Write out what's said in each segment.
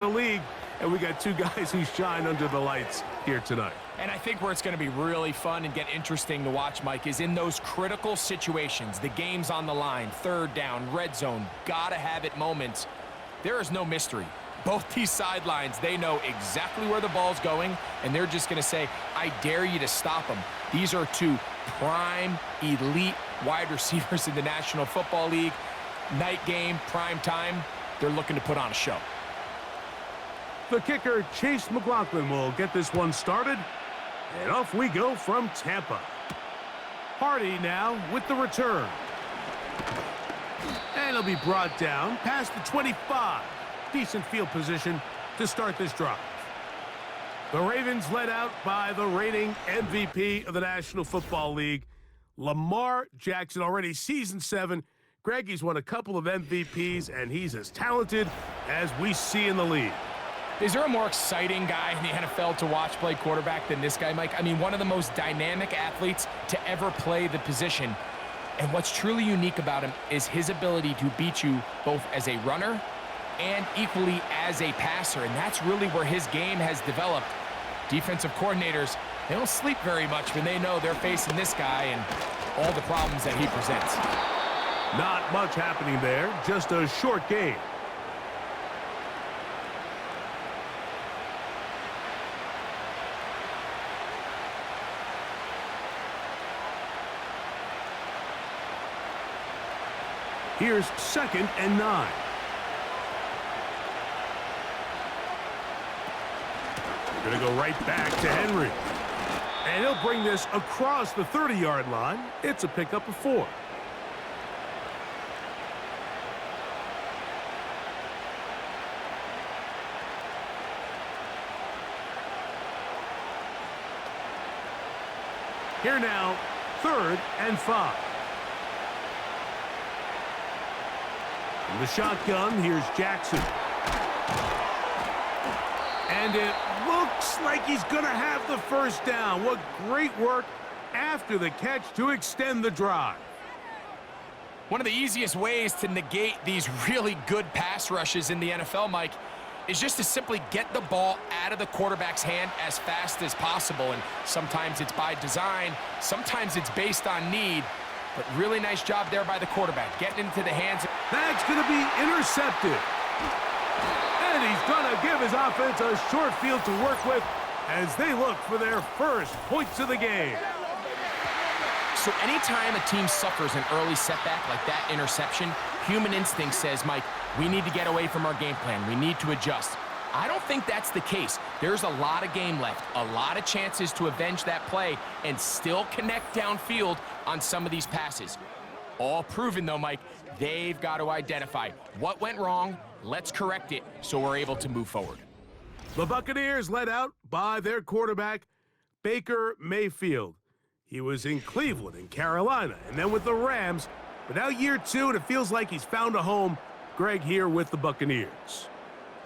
the league, and we got two guys who shine under the lights here tonight. And I think where it's going to be really fun and get interesting to watch, Mike, is in those critical situations. The game's on the line, third down, red zone, gotta have it moments. There is no mystery. Both these sidelines, they know exactly where the ball's going, and they're just going to say, I dare you to stop them. These are two prime, elite wide receivers in the National Football League. Night game, prime time, they're looking to put on a show. The kicker, Chase McLaughlin, will get this one started. And off we go from Tampa. Hardy now with the return. And he'll be brought down past the 25. Decent field position to start this drive. The Ravens led out by the reigning MVP of the National Football League, Lamar Jackson, already season 7. Greg, he's won a couple of MVPs, and he's as talented as we see in the league. Is there a more exciting guy in the NFL to watch play quarterback than this guy, Mike? I mean, one of the most dynamic athletes to ever play the position. And what's truly unique about him is his ability to beat you both as a runner and equally as a passer. And that's really where his game has developed. Defensive coordinators, they don't sleep very much when they know they're facing this guy and all the problems that he presents. Not much happening there, just a short game. Here's 2nd and 9. We're going to go right back to Henry. And he'll bring this across the 30-yard line. It's a pickup of 4. Here now, 3rd and 5. In the shotgun, here's Jackson. And it looks like he's going to have the first down. What great work after the catch to extend the drive. One of the easiest ways to negate these really good pass rushes in the NFL, Mike, is just to simply get the ball out of the quarterback's hand as fast as possible. And sometimes it's by design, sometimes it's based on need. But really nice job there by the quarterback, getting into the hands. That's going to be intercepted. And he's going to give his offense a short field to work with as they look for their first points of the game. So anytime a team suffers an early setback like that interception, human instinct says, Mike, we need to get away from our game plan. We need to adjust. I don't think that's the case. There's a lot of game left, a lot of chances to avenge that play and still connect downfield on some of these passes. All proven, though, Mike, they've got to identify what went wrong, let's correct it so we're able to move forward. The Buccaneers led out by their quarterback, Baker Mayfield. He was in Cleveland and Carolina and then with the Rams, but now year 2 and it feels like he's found a home. Greg here with the Buccaneers.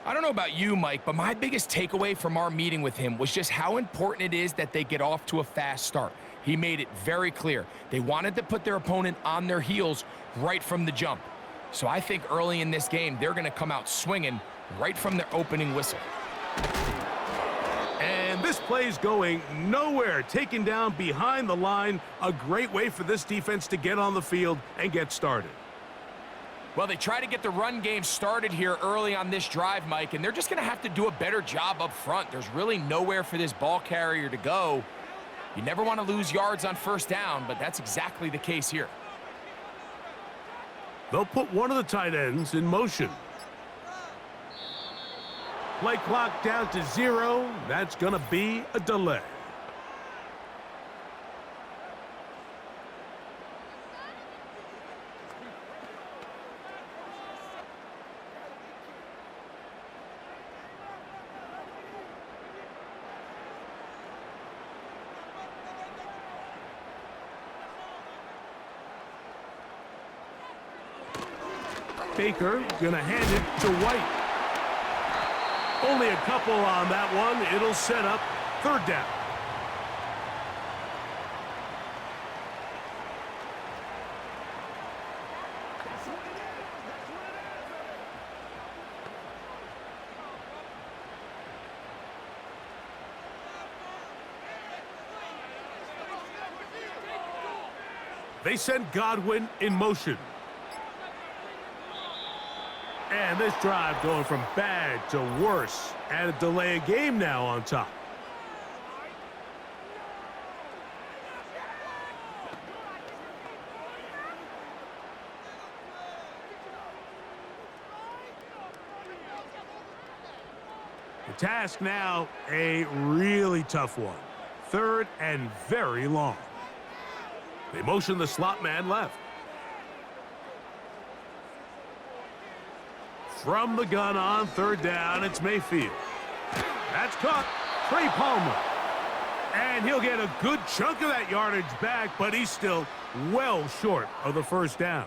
I don't know about you, Mike, but my biggest takeaway from our meeting with him was just how important it is that they get off to a fast start. He made it very clear. They wanted to put their opponent on their heels right from the jump. So I think early in this game, they're going to come out swinging right from their opening whistle. And this play's going nowhere. Taken down behind the line. A great way for this defense to get on the field and get started. Well, they try to get the run game started here early on this drive, Mike, and they're just going to have to do a better job up front. There's really nowhere for this ball carrier to go. You never want to lose yards on first down, but that's exactly the case here. They'll put one of the tight ends in motion. Play clock down to 0. That's going to be a delay. Baker gonna hand it to White. Only a couple on that one. It'll set up 3rd down. They send Godwin in motion. And this drive going from bad to worse. And a delay of game now on top. The task now, a really tough one. 3rd and very long. They motion the slot man left. From the gun on 3rd down, it's Mayfield. That's caught. Trey Palmer. And he'll get a good chunk of that yardage back, but he's still well short of the 1st down.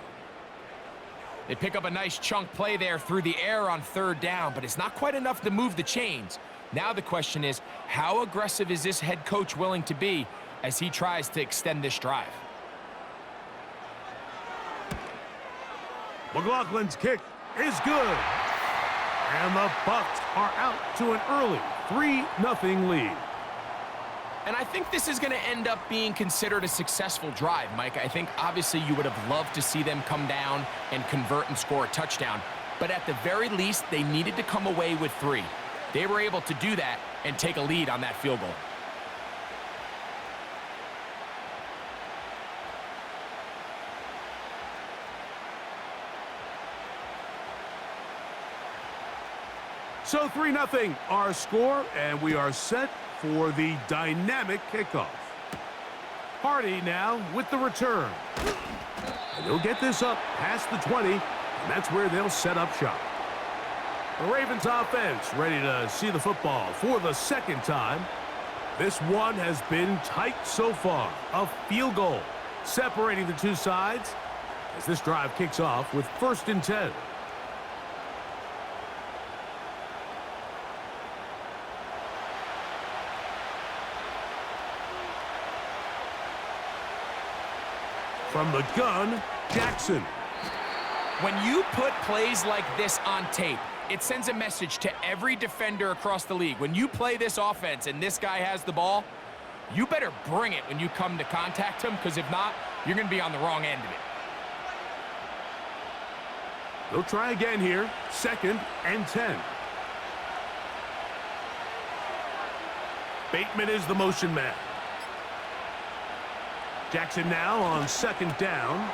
They pick up a nice chunk play there through the air on 3rd down, but it's not quite enough to move the chains. Now the question is, how aggressive is this head coach willing to be as he tries to extend this drive? McLaughlin's kick is good. And the Bucs are out to an early 3-0 lead. And I think this is going to end up being considered a successful drive, Mike. I think obviously you would have loved to see them come down and convert and score a touchdown. But at the very least, they needed to come away with 3. They were able to do that and take a lead on that field goal. So 3-0 our score, and we are set for the dynamic kickoff. Hardy now with the return. And they'll get this up past the 20, and that's where they'll set up shop. The Ravens offense ready to see the football for the 2nd time. This one has been tight so far. A field goal separating the two sides as this drive kicks off with 1st and 10. From the gun, Jackson. When you put plays like this on tape, it sends a message to every defender across the league. When you play this offense and this guy has the ball, you better bring it when you come to contact him, because if not, you're going to be on the wrong end of it. They'll try again here. 2nd and 10. Bateman is the motion man. Jackson now on 2nd down.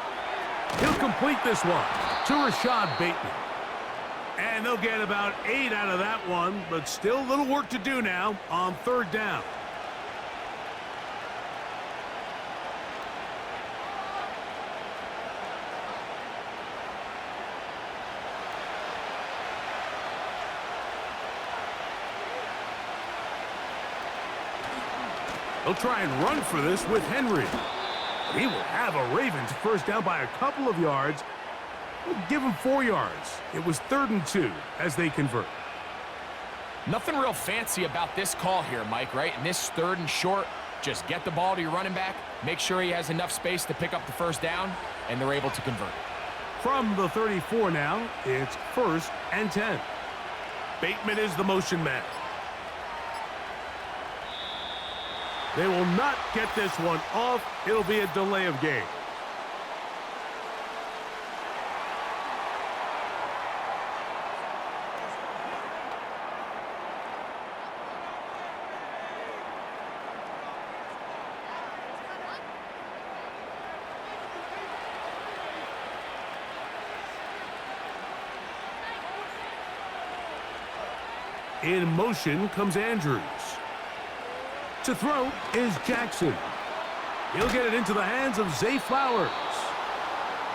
He'll complete this one to Rashad Bateman. And they'll get about 8 out of that one, but still a little work to do now on 3rd down. They'll try and run for this with Henry. He will have a Ravens 1st down by a couple of yards. We'll give him 4 yards. It was 3rd and 2 as they convert. Nothing real fancy about this call here, Mike, right? And this 3rd and short, just get the ball to your running back, make sure he has enough space to pick up the 1st down, and they're able to convert. From the 34 now, it's 1st and 10. Bateman is the motion man. They will not get this one off. It'll be a delay of game. In motion comes Andrews. To throw is Jackson. He'll get it into the hands of Zay Flowers.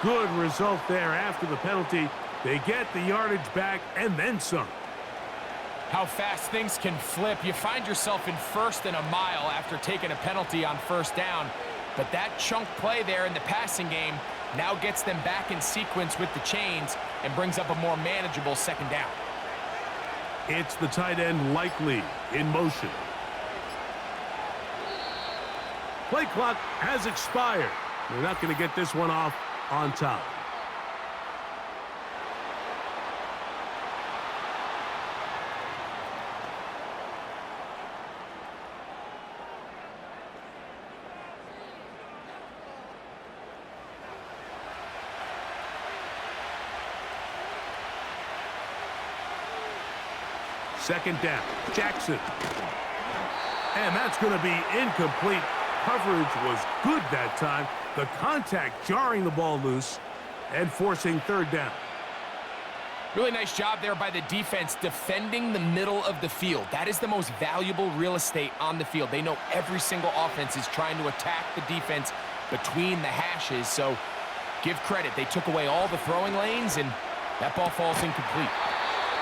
Good result there after the penalty. They get the yardage back and then some. How fast things can flip. You find yourself in 1st and a mile after taking a penalty on 1st down. But that chunk play there in the passing game now gets them back in sequence with the chains and brings up a more manageable 2nd down. It's the tight end Likely in motion. Play clock has expired. They're not going to get this one off on top. Second down. Jackson. And that's going to be incomplete. Coverage was good that time. The contact jarring the ball loose and forcing third down. Really nice job there by the defense defending the middle of the field. That is the most valuable real estate on the field. They know every single offense is trying to attack the defense between the hashes, so give credit. They took away all the throwing lanes, and that ball falls incomplete.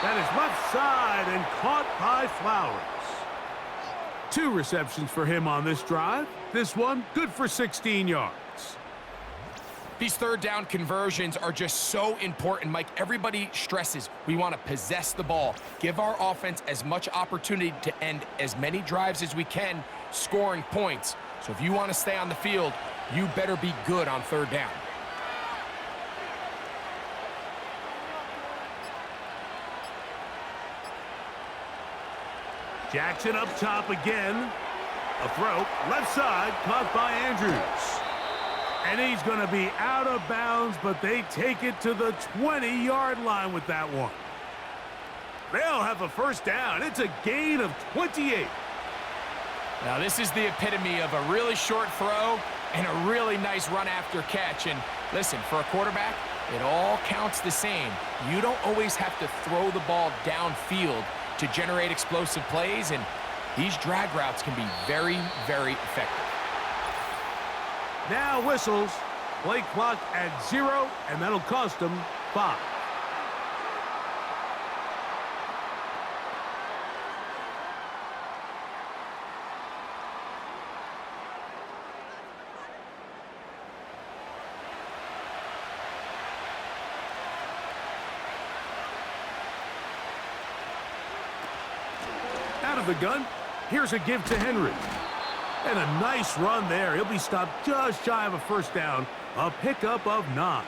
That is left side and caught by Flowers. 2 receptions for him on this drive. This one, good for 16 yards. These third down conversions are just so important, Mike. Everybody stresses we want to possess the ball, give our offense as much opportunity to end as many drives as we can, scoring points. So if you want to stay on the field, you better be good on third down. Jackson up top again. A throw, left side, caught by Andrews. And he's going to be out of bounds, but they take it to the 20-yard line with that one. They'll have a first down. It's a gain of 28. Now, this is the epitome of a really short throw and a really nice run after catch. And listen, for a quarterback, it all counts the same. You don't always have to throw the ball downfield to generate explosive plays, and these drag routes can be very, very effective. Now whistles. Play clock at 0, and that'll cost them 5. Out of the gun. Here's a give to Henry. And a nice run there. He'll be stopped just shy of a first down. A pickup of 9.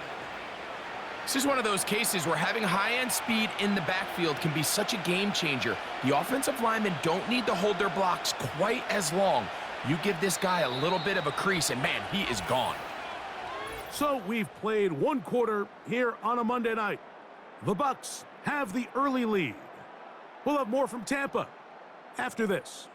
This is one of those cases where having high-end speed in the backfield can be such a game changer. The offensive linemen don't need to hold their blocks quite as long. You give this guy a little bit of a crease, and man, he is gone. So we've played 1 quarter here on a Monday night. The Bucs have the early lead. We'll have more from Tampa after this.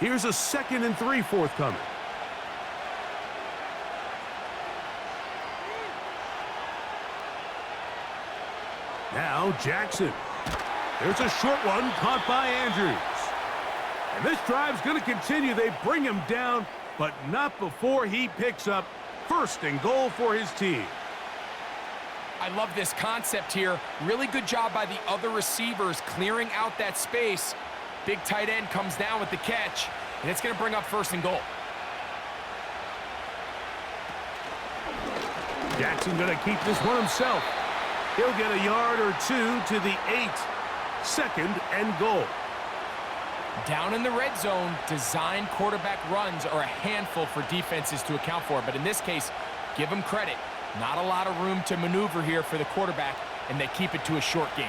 Here's a 2nd and 3 forthcoming. Now Jackson. There's a short one caught by Andrews. And this drive's going to continue. They bring him down, but not before he picks up 1st and goal for his team. I love this concept here. Really good job by the other receivers clearing out that space. Big tight end comes down with the catch, and it's going to bring up 1st and goal. Jackson going to keep this one himself. He'll get a yard or 2 to the 8. 2nd and goal. Down in the red zone, design quarterback runs are a handful for defenses to account for. But in this case, give them credit. Not a lot of room to maneuver here for the quarterback, and they keep it to a short game.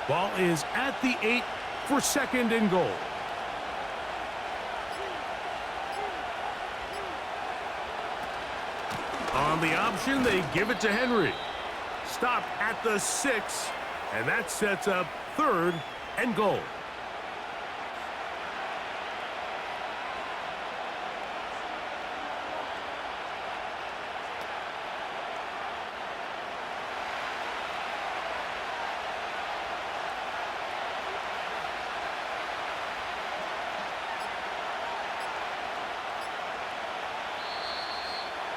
Ball is at the 8 for 2nd and goal. On the option, they give it to Henry. Stop at the 6, and that sets up 3rd and goal.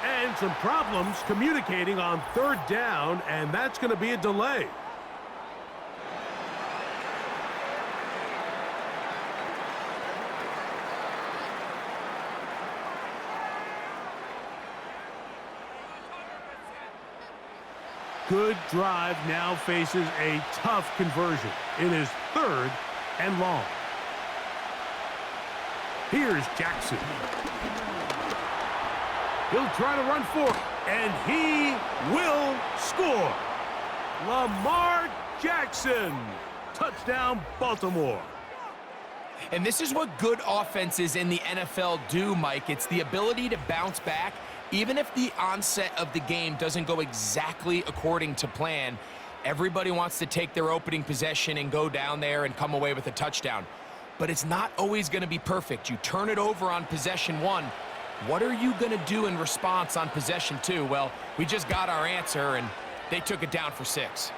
And some problems communicating on 3rd down, and that's going to be a delay. Good drive now faces a tough conversion. It is 3rd and long. Here's Jackson. He'll try to run for it, and he will score. Lamar Jackson. Touchdown, Baltimore. And this is what good offenses in the NFL do, Mike. It's the ability to bounce back Even if the onset of the game doesn't go exactly according to plan, everybody wants to take their opening possession and go down there and come away with a touchdown. But it's not always going to be perfect. You turn it over on possession 1. What are you going to do in response on possession 2? Well, we just got our answer, and they took it down for 6.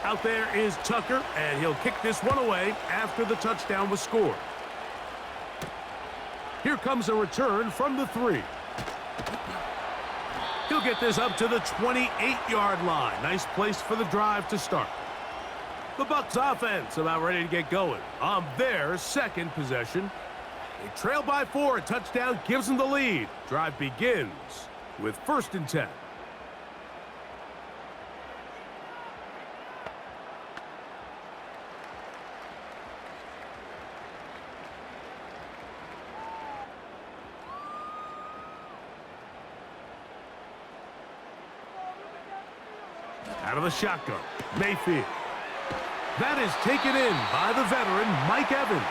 Out there is Tucker, and he'll kick this one away after the touchdown was scored. Here comes a return from the 3. He'll get this up to the 28-yard line. Nice place for the drive to start. The Bucs offense about ready to get going on their second possession. They trail by 4. A touchdown gives them the lead. Drive begins with 1st and 10. Out of the shotgun, Mayfield. That is taken in by the veteran, Mike Evans.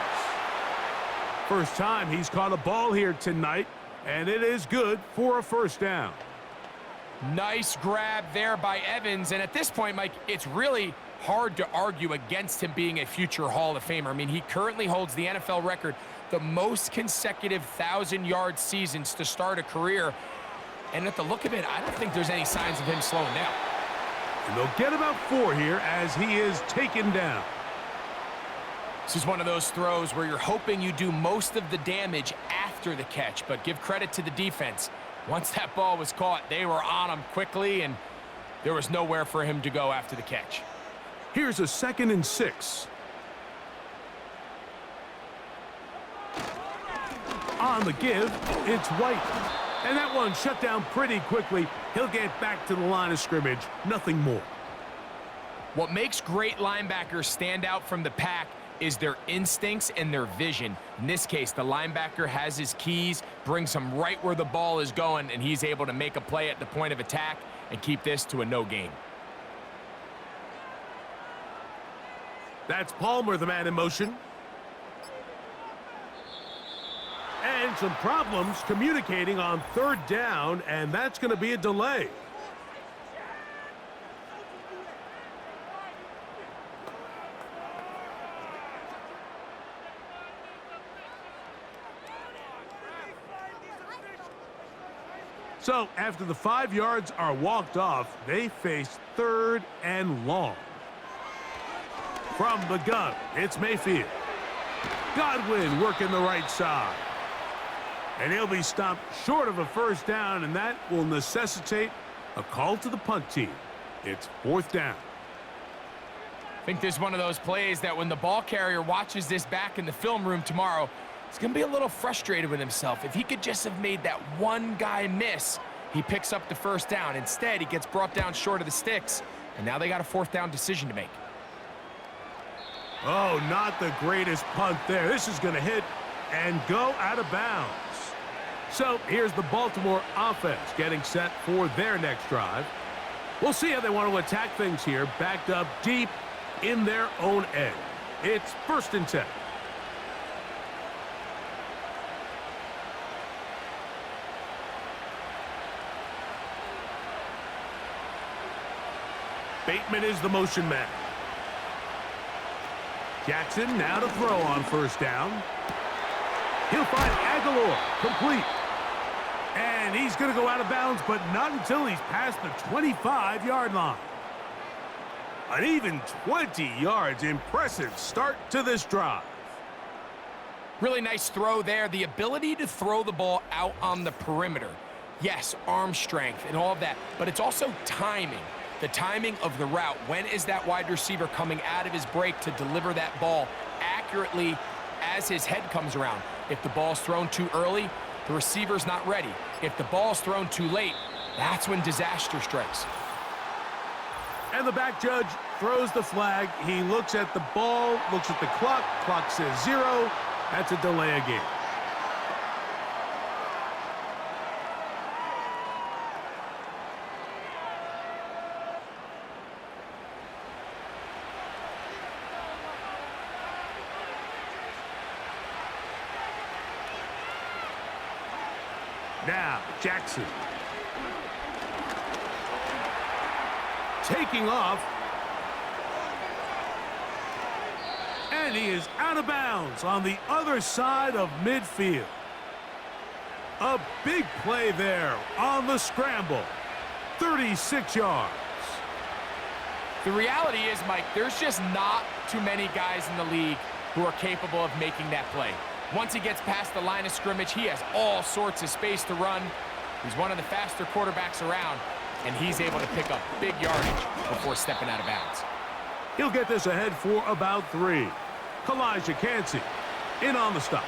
First time he's caught a ball here tonight, and it is good for a 1st down. Nice grab there by Evans, and at this point, Mike, it's really hard to argue against him being a future Hall of Famer. I mean, he currently holds the NFL record, the most consecutive 1,000-yard seasons to start a career, and at the look of it, I don't think there's any signs of him slowing down. And they'll get about 4 here as he is taken down. This is one of those throws where you're hoping you do most of the damage after the catch, but give credit to the defense. Once that ball was caught, they were on him quickly, and there was nowhere for him to go after the catch. Here's a 2nd and 6. On the give, it's White. And that one shut down pretty quickly. He'll get back to the line of scrimmage. Nothing more. What makes great linebackers stand out from the pack is their instincts and their vision. In this case, the linebacker has his keys, brings him right where the ball is going, and he's able to make a play at the point of attack and keep this to a no gain. That's Palmer, the man in motion. And some problems communicating on 3rd down, and that's going to be a delay. So after the 5 yards are walked off, they face 3rd and long. From the gun, it's Mayfield. Godwin working the right side. And he'll be stopped short of a 1st down, and that will necessitate a call to the punt team. It's 4th down. I think this is one of those plays that when the ball carrier watches this back in the film room tomorrow, he's going to be a little frustrated with himself. If he could just have made that one guy miss, he picks up the 1st down. Instead, he gets brought down short of the sticks, and now they got a 4th down decision to make. Oh, not the greatest punt there. This is going to hit and go out of bounds. So here's the Baltimore offense getting set for their next drive. We'll see how they want to attack things here, backed up deep in their own end. It's 1st and 10. Bateman is the motion man. Jackson now to throw on 1st down. He'll find Aguilar, complete. And he's going to go out of bounds, but not until he's past the 25-yard line. An even 20 yards. Impressive start to this drive. Really nice throw there. The ability to throw the ball out on the perimeter. Yes, arm strength and all of that, but it's also timing. The timing of the route. When is that wide receiver coming out of his break to deliver that ball accurately as his head comes around? If the ball's thrown too early, the receiver's not ready. If the ball's thrown too late, that's when disaster strikes. And the back judge throws the flag. He looks at the ball, looks at the clock. Clock says 0. That's a delay of game. Now, Jackson. Taking off. And he is out of bounds on the other side of midfield. A big play there on the scramble. 36 yards. The reality is, Mike, there's just not too many guys in the league who are capable of making that play. Once he gets past the line of scrimmage, he has all sorts of space to run. He's one of the faster quarterbacks around, and he's able to pick up big yardage before stepping out of bounds. He'll get this ahead for about 3. Kalijah Cansey in on the stop.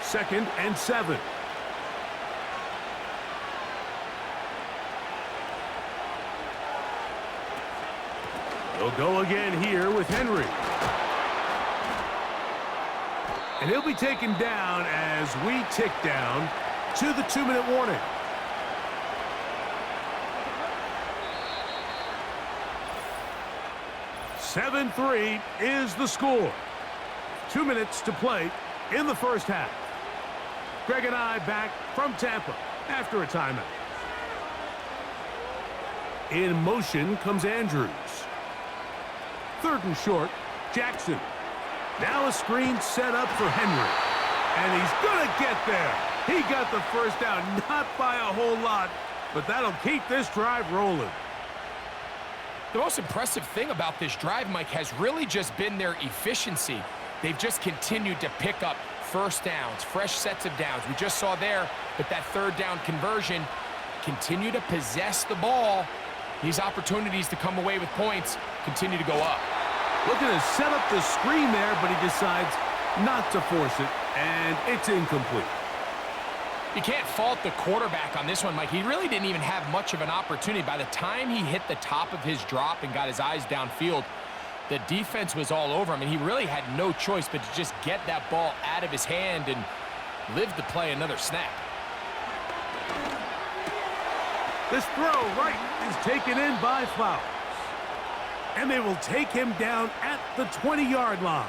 Second and 7. He'll go again here with Henry. And he'll be taken down as we tick down to the 2-minute warning. (7-3) is the score. 2 minutes to play in the first half. Greg and I back from Tampa after a timeout. In motion comes Andrews. 3rd and short, Jackson. Now a screen set up for Henry. And he's going to get there. He got the first down, not by a whole lot, but that'll keep this drive rolling. The most impressive thing about this drive, Mike, has really just been their efficiency. They've just continued to pick up first downs, fresh sets of downs. We just saw there with that 3rd down conversion, continue to possess the ball. These opportunities to come away with points continue to go up. Looking to set up the screen there, but he decides not to force it, and it's incomplete. You can't fault the quarterback on this one, Mike. He really didn't even have much of an opportunity. By the time he hit the top of his drop and got his eyes downfield, the defense was all over him, and he really had no choice but to just get that ball out of his hand and live to play another snap. This throw right is taken in by Flowers. And they will take him down at the 20-yard line.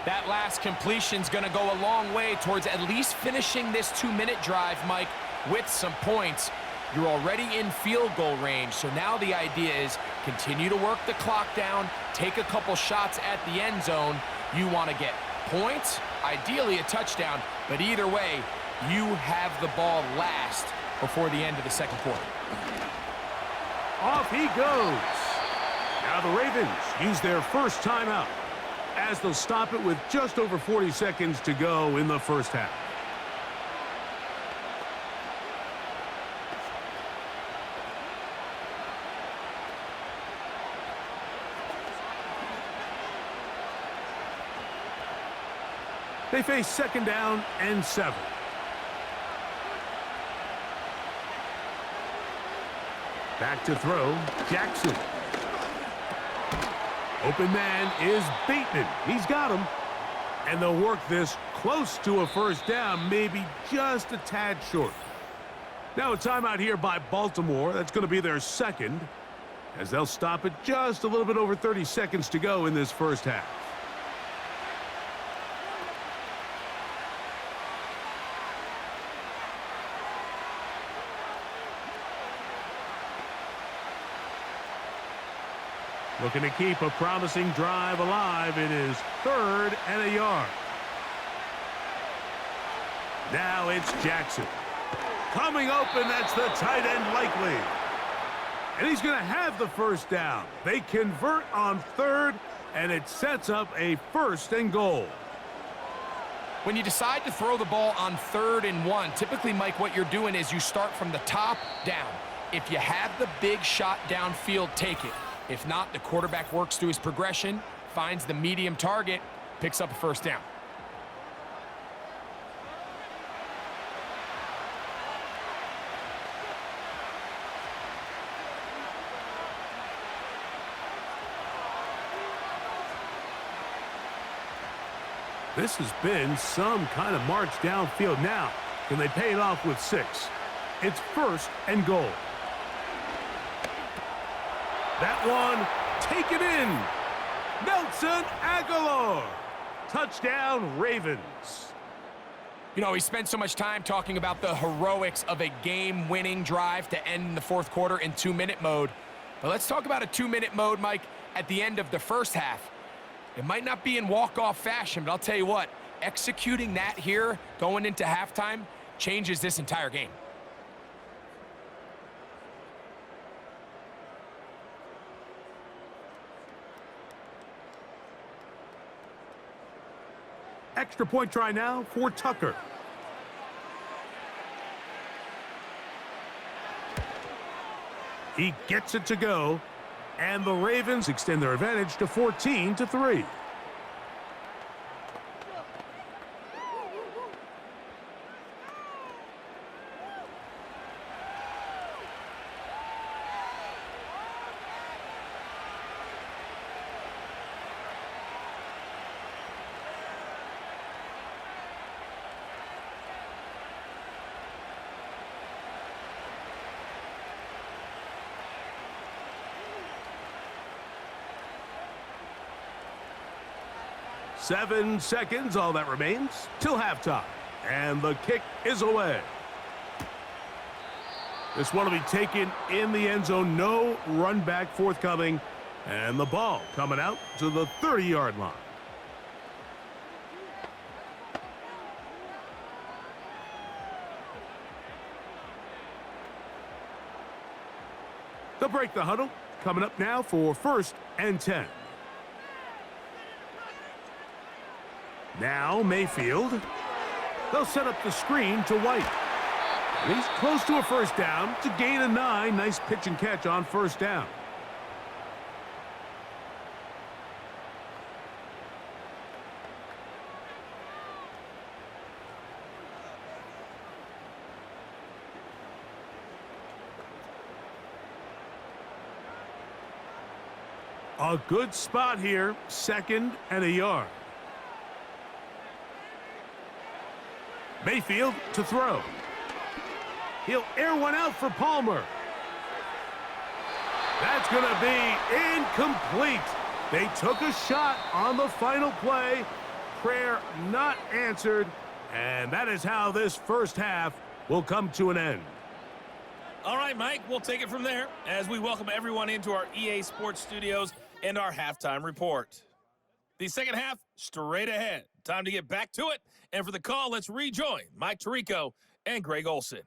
That last completion's going to go a long way towards at least finishing this 2-minute drive, Mike, with some points. You're already in field goal range, so now the idea is continue to work the clock down, take a couple shots at the end zone. You want to get points, ideally a touchdown, but either way, you have the ball last before the end of the second quarter. Off he goes. Now the Ravens use their first timeout as they'll stop it with just over 40 seconds to go in the first half. They face 2nd down and 7. Back to throw, Jackson. Open man is Bateman. He's got him. And they'll work this close to a first down, maybe just a tad short. Now a timeout here by Baltimore. That's going to be their second, as they'll stop it just a little bit over 30 seconds to go in this first half. Looking to keep a promising drive alive. It is 3rd and a yard. Now it's Jackson. Coming open, that's the tight end likely. And he's going to have the first down. They convert on 3rd, and it sets up a 1st and goal. When you decide to throw the ball on 3rd and 1, typically, Mike, what you're doing is you start from the top down. If you have the big shot downfield, take it. If not, the quarterback works through his progression, finds the medium target, picks up a first down. This has been some kind of march downfield. Now, can they pay it off with 6? It's 1st and goal. That one, take it in. Nelson Aguilar. Touchdown, Ravens. You know, he spent so much time talking about the heroics of a game-winning drive to end the fourth quarter in 2-minute mode. But let's talk about a 2-minute mode, Mike, at the end of the first half. It might not be in walk-off fashion, but I'll tell you what, executing that here going into halftime changes this entire game. Extra point try now for Tucker. He gets it to go, and the Ravens extend their advantage to 14-3. Seven seconds, all that remains, till halftime. And the kick is away. This one will be taken in the end zone. No run back forthcoming. And the ball coming out to the 30-yard line. They'll break the huddle. Coming up now for 1st and 10. Now Mayfield. They'll set up the screen to White. And he's close to a first down to gain a 9. Nice pitch and catch on first down. A good spot here, 2nd and a yard. Mayfield to throw. He'll air one out for Palmer. That's going to be incomplete. They took a shot on the final play. Prayer not answered. And that is how this first half will come to an end. All right, Mike, we'll take it from there as we welcome everyone into our EA Sports Studios and our halftime report. The second half, straight ahead. Time to get back to it. And for the call, let's rejoin Mike Tirico and Greg Olson.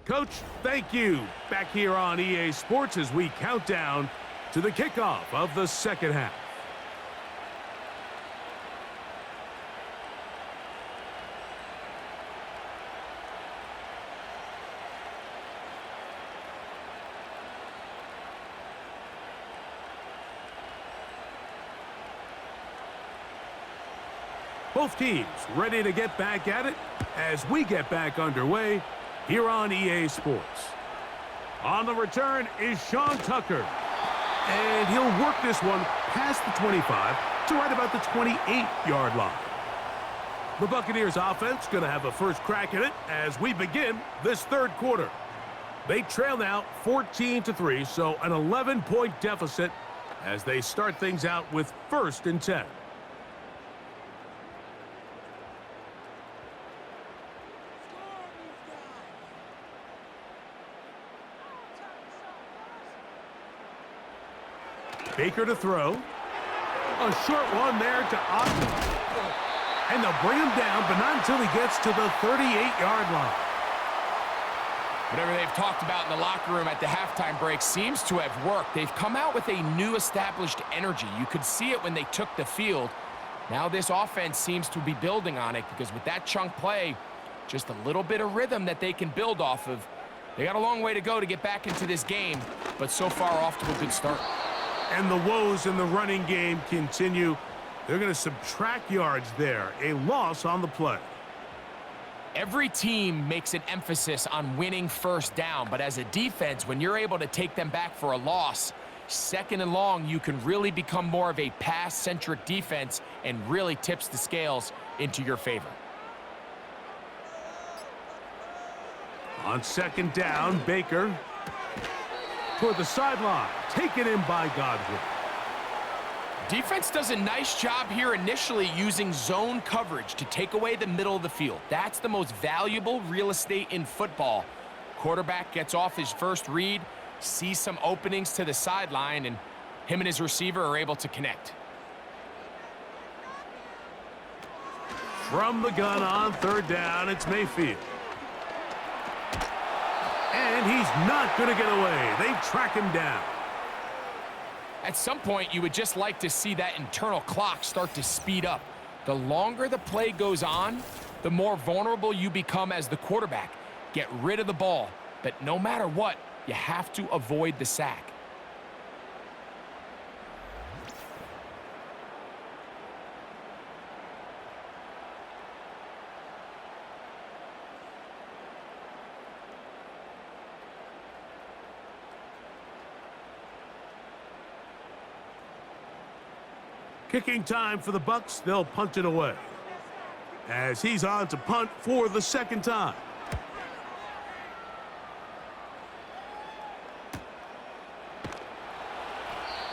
Coach, thank you. Back here on EA Sports as we count down to the kickoff of the second half. Both teams ready to get back at it as we get back underway here on EA Sports. On the return is Sean Tucker. And he'll work this one past the 25 to right about the 28-yard line. The Buccaneers offense going to have a first crack at it as we begin this third quarter. They trail now 14-3, so an 11-point deficit as they start things out with 1st and 10. Baker to throw. A short one there to Ogden. And they'll bring him down, but not until he gets to the 38-yard line. Whatever they've talked about in the locker room at the halftime break seems to have worked. They've come out with a new established energy. You could see it when they took the field. Now this offense seems to be building on it because with that chunk play, Just a little bit of rhythm that they can build off of. They got a long way to go to get back into this game, but so far off to a good start. And the woes in the running game continue. They're going to subtract yards there. A loss on the play. Every team makes an emphasis on winning first down, but as a defense, when you're able to take them back for a loss, second and long, you can really become more of a pass-centric defense and really tips the scales into your favor. On second down, Baker toward the sideline. Taken in by Godwin. Defense does a nice job here initially using zone coverage to take away the middle of the field. That's the most valuable real estate in football. Quarterback gets off his first read, sees some openings to the sideline, and him and his receiver are able to connect. From the gun on third down, it's Mayfield. And he's not going to get away. They track him down. At some point, you would just like to see that internal clock start to speed up. The longer the play goes on, the more vulnerable you become as the quarterback. Get rid of the ball, but no matter what, you have to avoid the sack. Kicking time for the Bucs. They'll punt it away. As he's on to punt for the second time.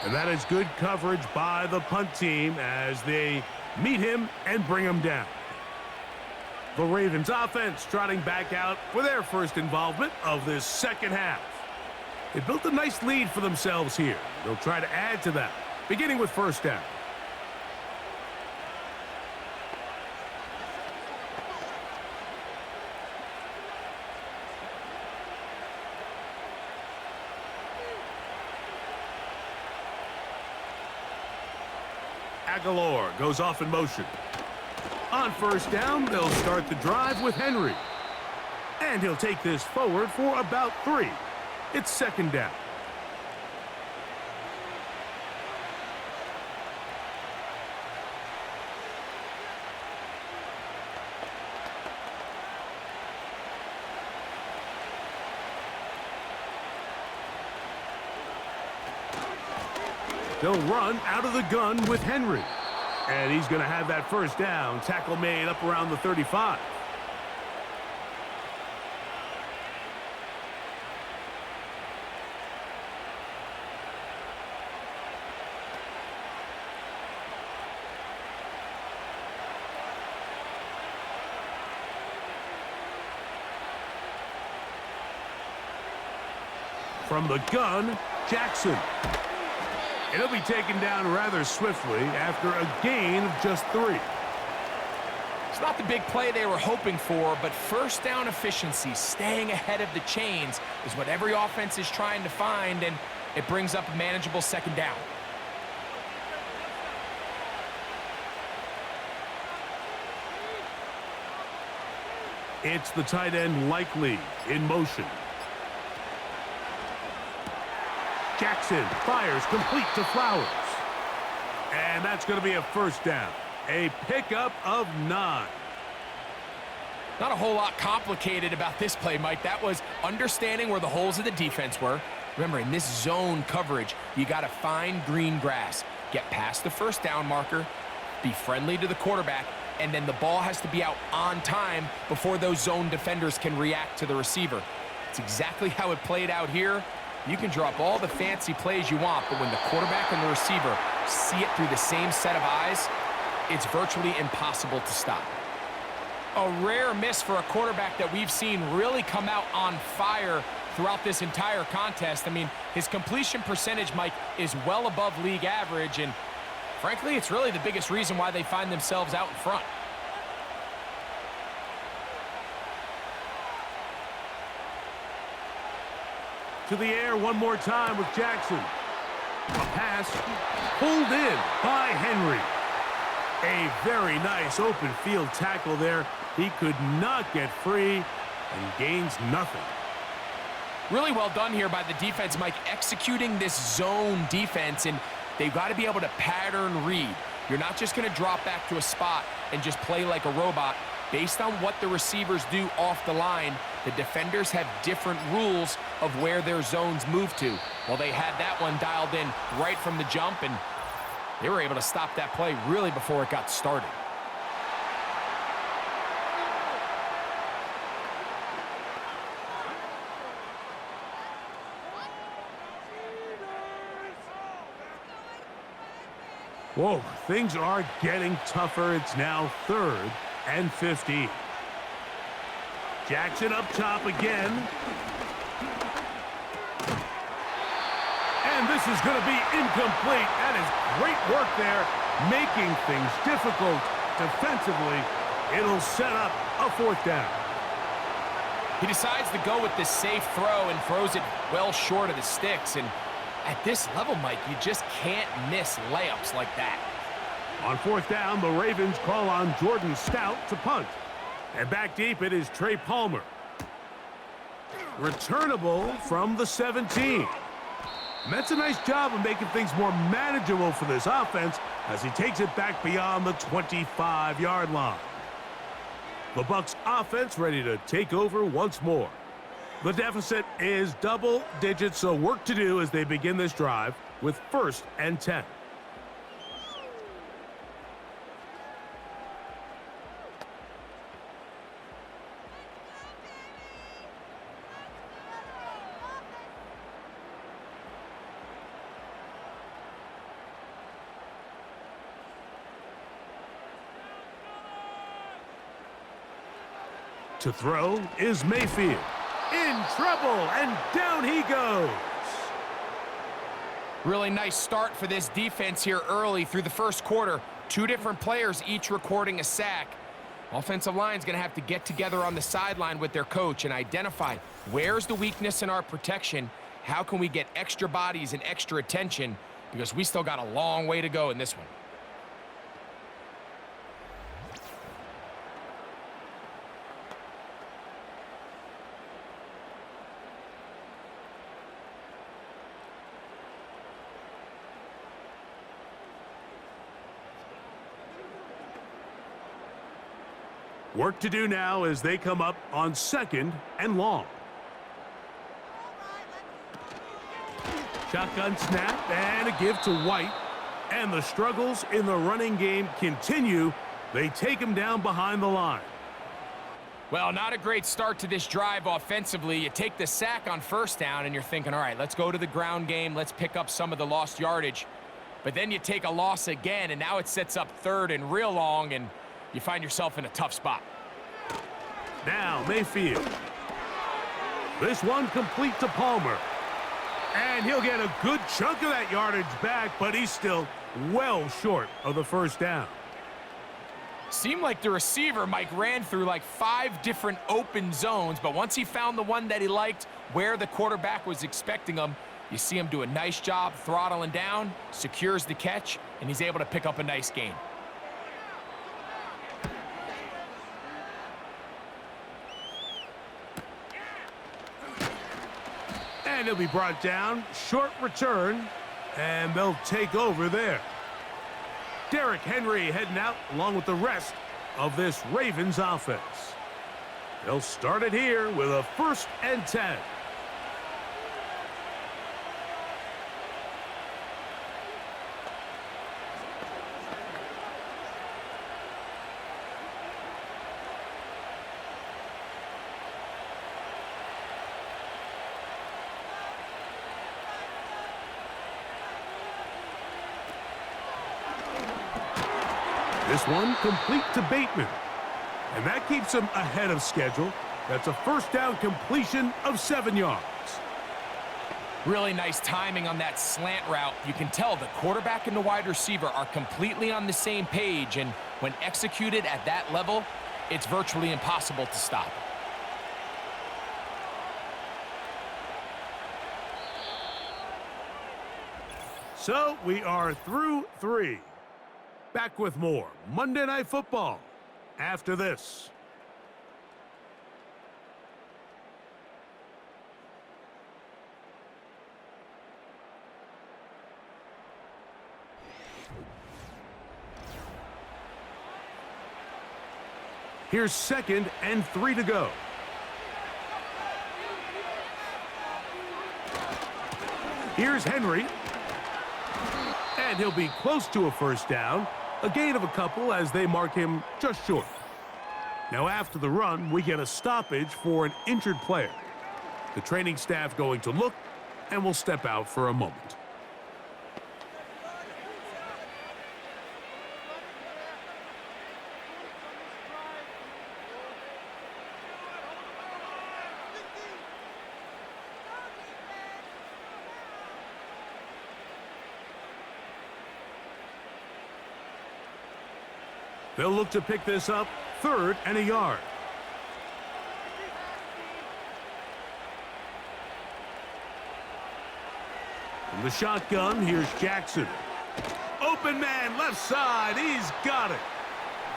And that is good coverage by the punt team as they meet him and bring him down. The Ravens offense trotting back out for their first involvement of this second half. They built a nice lead for themselves here. They'll try to add to that, beginning with first down. Aguilar goes off in motion. On first down, they'll start the drive with Henry. And he'll take this forward for about 3. It's second down. They'll run out of the gun with Henry. And he's going to have that first down. Tackle made up around the 35. From the gun, Jackson. And he'll be taken down rather swiftly after a gain of just 3. It's not the big play they were hoping for, but first down efficiency, staying ahead of the chains, is what every offense is trying to find, and it brings up a manageable second down. It's the tight end Likely in motion. Jackson fires complete to Flowers. And that's going to be a first down. A pickup of 9. Not a whole lot complicated about this play, Mike. That was understanding where the holes of the defense were. Remember, in this zone coverage, you got to find green grass. Get past the first down marker, be friendly to the quarterback, and then the ball has to be out on time before those zone defenders can react to the receiver. It's exactly how it played out here. You can drop all the fancy plays you want, but when the quarterback and the receiver see it through the same set of eyes, it's virtually impossible to stop. A rare miss for a quarterback that we've seen really come out on fire throughout this entire contest. I mean, his completion percentage, Mike, is well above league average, and frankly, it's really the biggest reason why they find themselves out in front. To the air one more time with Jackson. A pass pulled in by Henry. A very nice open field tackle there. He could not get free and gains nothing. Really well done here by the defense, Mike, executing this zone defense, and they've got to be able to pattern read. You're not just going to drop back to a spot and just play like a robot. Based on what the receivers do off the line, the defenders have different rules of where their zones move to. Well, they had that one dialed in right from the jump, and they were able to stop that play really before it got started. Whoa, things are getting tougher. It's now 3rd and 15. Jackson up top again. And this is going to be incomplete. That is great work there, making things difficult defensively. It'll set up a 4th down. He decides to go with this safe throw and throws it well short of the sticks. And at this level, Mike, you just can't miss layups like that. On 4th down, the Ravens call on Jordan Stout to punt. And back deep, it is Trey Palmer. Returnable from the 17. And that's a nice job of making things more manageable for this offense as he takes it back beyond the 25-yard line. The Bucs offense ready to take over once more. The deficit is double digits, so work to do as they begin this drive with 1st and 10. To throw is Mayfield. In trouble, and down he goes. Really nice start for this defense here early through the first quarter. 2 different players each recording a sack. Offensive line's going to have to get together on the sideline with their coach and identify where's the weakness in our protection, how can we get extra bodies and extra attention, because we still got a long way to go in this one. Work to do now as they come up on 2nd and long. Shotgun snap and a give to White. And the struggles in the running game continue. They take him down behind the line. Well, not a great start to this drive offensively. You take the sack on 1st down and you're thinking, all right, let's go to the ground game. Let's pick up some of the lost yardage. But then you take a loss again, and now it sets up 3rd and real long, and you find yourself in a tough spot. Now Mayfield. This one complete to Palmer. And he'll get a good chunk of that yardage back, but he's still well short of the 1st down. Seemed like the receiver, Mike, ran through like 5 different open zones, but once he found the one that he liked where the quarterback was expecting him, you see him do a nice job throttling down, secures the catch, and he's able to pick up a nice gain. And he'll be brought down. Short return, and they'll take over there. Derrick Henry heading out along with the rest of this Ravens offense. They'll start it here with a 1st and 10. This one complete to Bateman. And that keeps him ahead of schedule. That's a 1st down completion of 7 yards. Really nice timing on that slant route. You can tell the quarterback and the wide receiver are completely on the same page, and when executed at that level, it's virtually impossible to stop. So we are through 3. Back with more Monday Night Football after this. Here's 2nd and 3 to go. Here's Henry. And he'll be close to a first down. A gain of a couple as they mark him just short. Now after the run, we get a stoppage for an injured player. The training staff going to look and will step out for a moment. They'll look to pick this up, 3rd and a yard. From the shotgun, here's Jackson. Open man, left side, he's got it.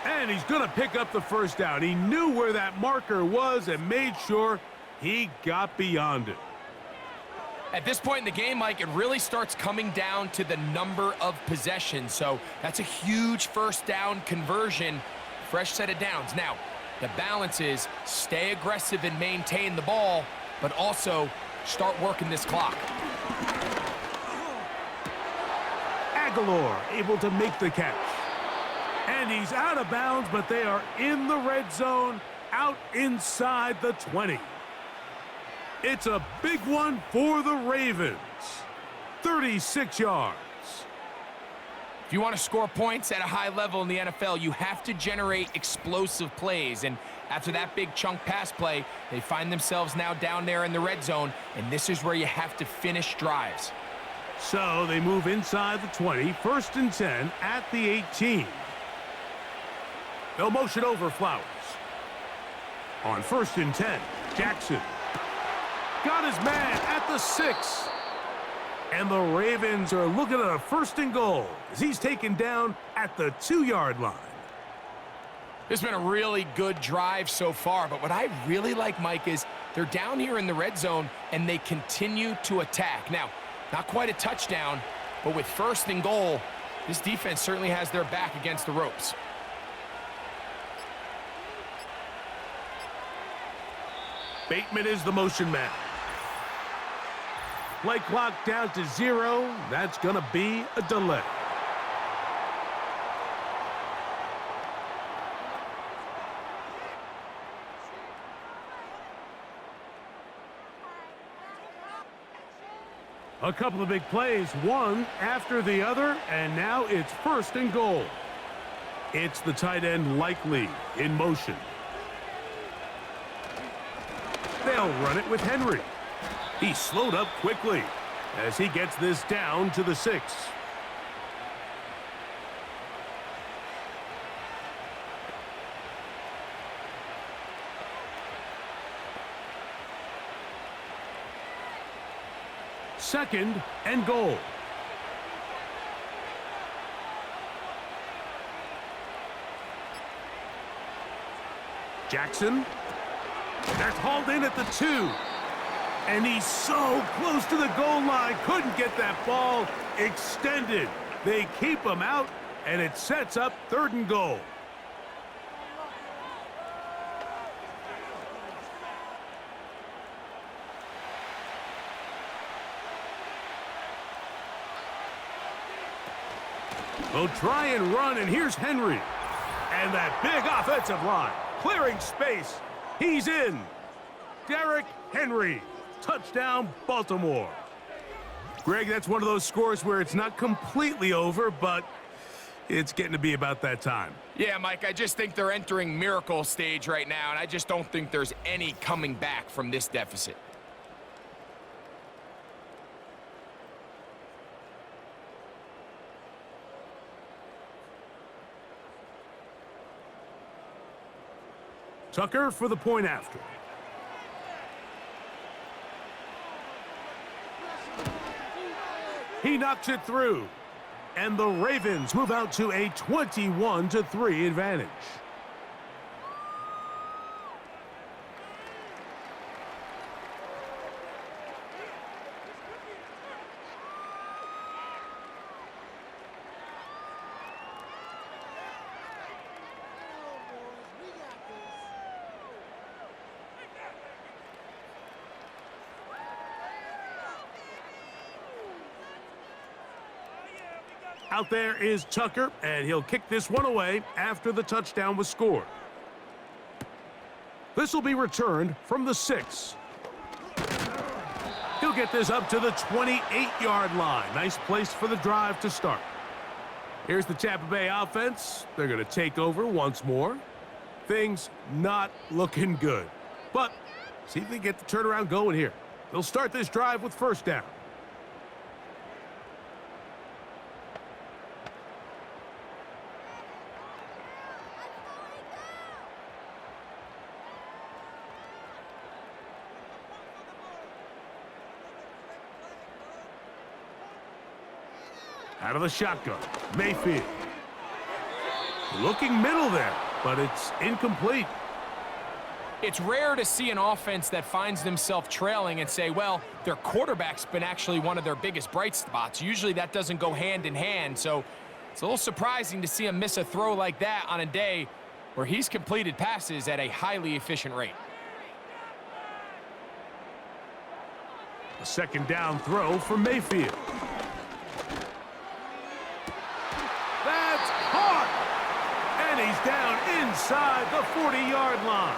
And he's going to pick up the first down. He knew where that marker was and made sure he got beyond it. At this point in the game, Mike, it really starts coming down to the number of possessions. So that's a huge first down conversion. Fresh set of downs. Now, the balance is stay aggressive and maintain the ball, but also start working this clock. Aguilar able to make the catch. And he's out of bounds, but they are in the red zone, out inside the 20. It's a big one for the Ravens. 36 yards. If you want to score points at a high level in the NFL, you have to generate explosive plays. And after that big chunk pass play, they find themselves now down there in the red zone, and this is where you have to finish drives. So they move inside the 20, 1st and 10 at the 18. They'll motion over Flowers. On 1st and 10, Jackson. Got his man at the 6. And the Ravens are looking at a 1st and goal as he's taken down at the 2-yard line. It's been a really good drive so far, but what I really like, Mike, is they're down here in the red zone and they continue to attack. Now, not quite a touchdown, but with 1st and goal, this defense certainly has their back against the ropes. Bateman is the motion man. Play clock down to 0. That's going to be a delay. A couple of big plays, one after the other, and now it's 1st and goal. It's the tight end Likely in motion. They'll run it with Henry. He slowed up quickly as he gets this down to the 6. Second and goal. Jackson. That's hauled in at the 2. And he's so close to the goal line. Couldn't get that ball extended. They keep him out, and it sets up 3rd and goal. They'll try and run, and here's Henry. And that big offensive line, clearing space. He's in. Derrick Henry. Touchdown, Baltimore. Greg, that's one of those scores where it's not completely over, but it's getting to be about that time. Yeah, Mike, I just think they're entering miracle stage right now, and I just don't think there's any coming back from this deficit. Tucker for the point after. He knocks it through. And the Ravens move out to a 21-3 advantage. Out there is Tucker, and he'll kick this one away after the touchdown was scored. This will be returned from the 6. He'll get this up to the 28-yard line. Nice place for the drive to start. Here's the Tampa Bay offense. They're going to take over once more. Things not looking good. But see if they get the turnaround going here. They'll start this drive with first down. Out of the shotgun, Mayfield. Looking middle there, but it's incomplete. It's rare to see an offense that finds themselves trailing and say, well, their quarterback's been actually one of their biggest bright spots. Usually that doesn't go hand in hand, so it's a little surprising to see him miss a throw like that on a day where he's completed passes at a highly efficient rate. A second down throw for Mayfield. That's caught! And he's down inside the 40-yard line.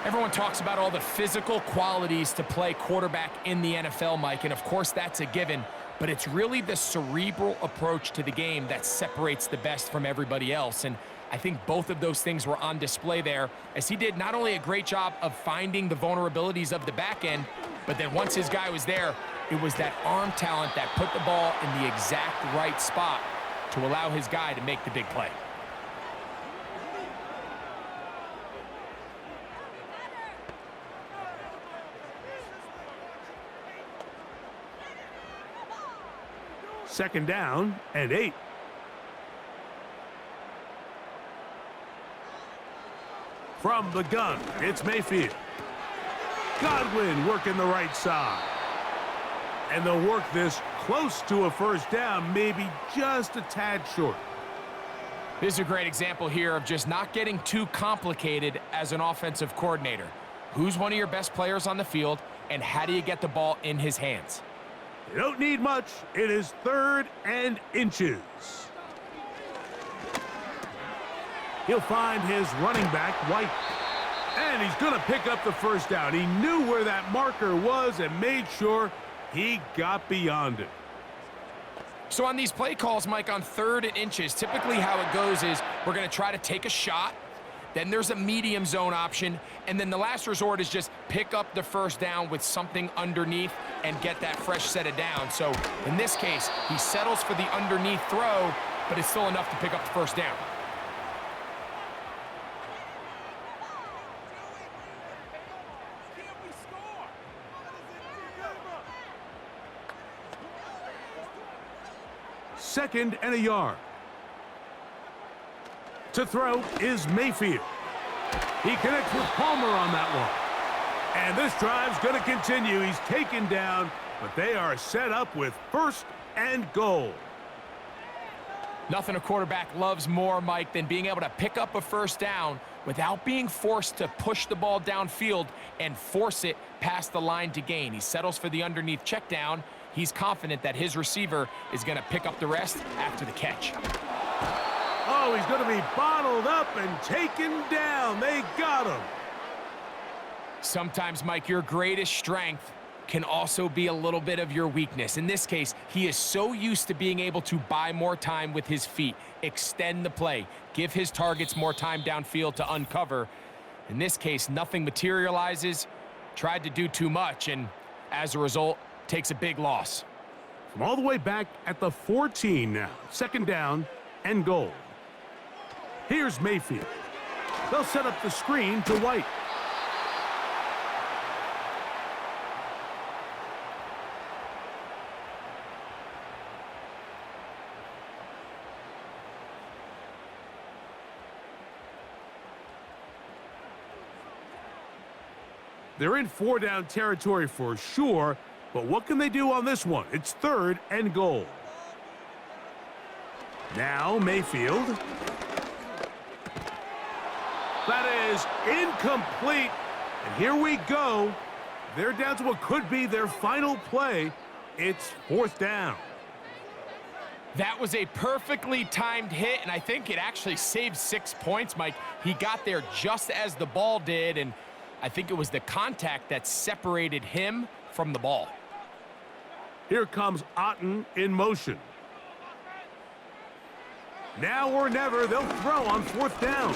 Everyone talks about all the physical qualities to play quarterback in the NFL, Mike, and of course that's a given, but it's really the cerebral approach to the game that separates the best from everybody else, and I think both of those things were on display there, as he did not only a great job of finding the vulnerabilities of the back end, but then once his guy was there, it was that arm talent that put the ball in the exact right spot to allow his guy to make the big play. Second down and 8. From the gun, it's Mayfield. Godwin working the right side. And they'll work this close to a first down, maybe just a tad short. This is a great example here of just not getting too complicated as an offensive coordinator. Who's one of your best players on the field, and how do you get the ball in his hands? You don't need much. It is 3rd and inches. He'll find his running back, White. And he's going to pick up the first down. He knew where that marker was and made sure he got beyond it. So on these play calls, Mike, on 3rd and inches, typically how it goes is we're going to try to take a shot. Then there's a medium zone option, and then the last resort is just pick up the first down with something underneath and get that fresh set of down. So in this case, he settles for the underneath throw, but it's still enough to pick up the first down. Second and a yard. To throw is Mayfield. He connects with Palmer on that one. And this drive's going to continue. He's taken down, but they are set up with 1st and goal. Nothing a quarterback loves more, Mike, than being able to pick up a first down without being forced to push the ball downfield and force it past the line to gain. He settles for the underneath check down. He's confident that his receiver is going to pick up the rest after the catch. Oh, he's going to be bottled up and taken down. They got him. Sometimes, Mike, your greatest strength can also be a little bit of your weakness. In this case, he is so used to being able to buy more time with his feet, extend the play, give his targets more time downfield to uncover. In this case, nothing materializes, tried to do too much, and as a result, takes a big loss. From all the way back at the 14 now. 2nd down and goal. Here's Mayfield. They'll set up the screen to White. They're in four-down territory for sure, but what can they do on this one? It's 3rd and goal. Now Mayfield. That is incomplete. And here we go. They're down to what could be their final play. It's 4th down. That was a perfectly timed hit, and I think it actually saved 6 points, Mike. He got there just as the ball did, and I think it was the contact that separated him from the ball. Here comes Otten in motion. Now or never, they'll throw on 4th down.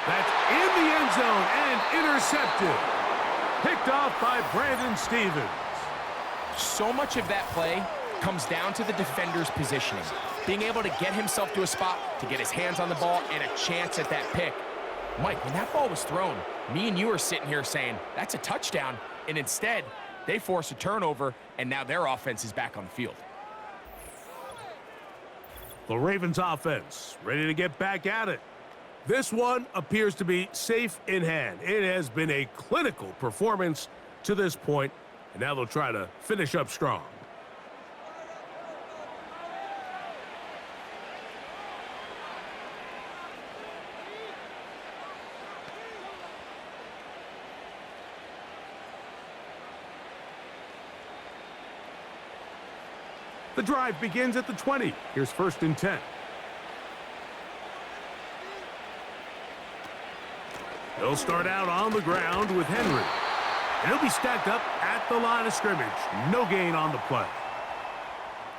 That's in the end zone and intercepted. Picked off by Brandon Stevens. So much of that play comes down to the defender's positioning. Being able to get himself to a spot, to get his hands on the ball, and a chance at that pick. Mike, when that ball was thrown, me and you are sitting here saying, that's a touchdown. And instead, they force a turnover, and now their offense is back on the field. The Ravens offense ready to get back at it. This one appears to be safe in hand. It has been a clinical performance to this point, and now they'll try to finish up strong. The drive begins at the 20. Here's 1st and 10. They'll start out on the ground with Henry. And he'll be stacked up at the line of scrimmage. No gain on the play.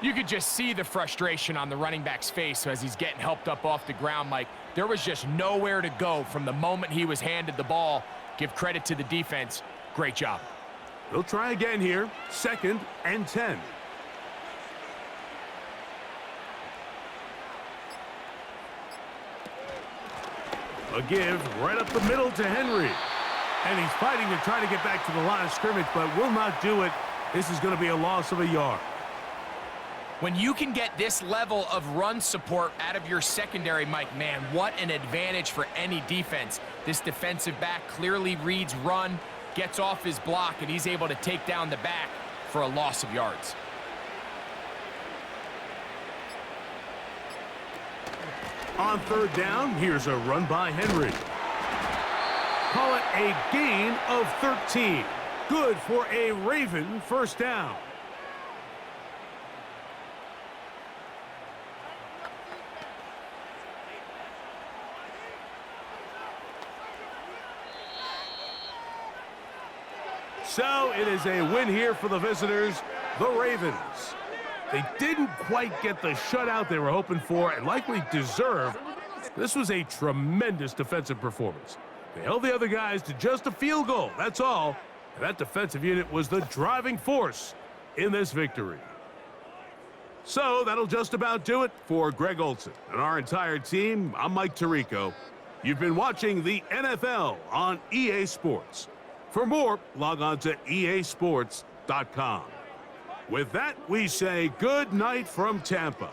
You could just see the frustration on the running back's face as he's getting helped up off the ground, Mike. There was just nowhere to go from the moment he was handed the ball. Give credit to the defense. Great job. They'll try again here. 2nd and 10. A give right up the middle to Henry. And he's fighting to try to get back to the line of scrimmage, but will not do it. This is going to be a loss of a yard. When you can get this level of run support out of your secondary, Mike, man, what an advantage for any defense. This defensive back clearly reads run, gets off his block, and he's able to take down the back for a loss of yards. On 3rd down, here's a run by Henry. Call it a gain of 13. Good for a Raven 1st down. So it is a win here for the visitors, the Ravens. They didn't quite get the shutout they were hoping for and likely deserved. This was a tremendous defensive performance. They held the other guys to just a field goal, that's all. And that defensive unit was the driving force in this victory. So that'll just about do it for Greg Olson and our entire team. I'm Mike Tirico. You've been watching the NFL on EA Sports. For more, log on to easports.com. With that, we say good night from Tampa.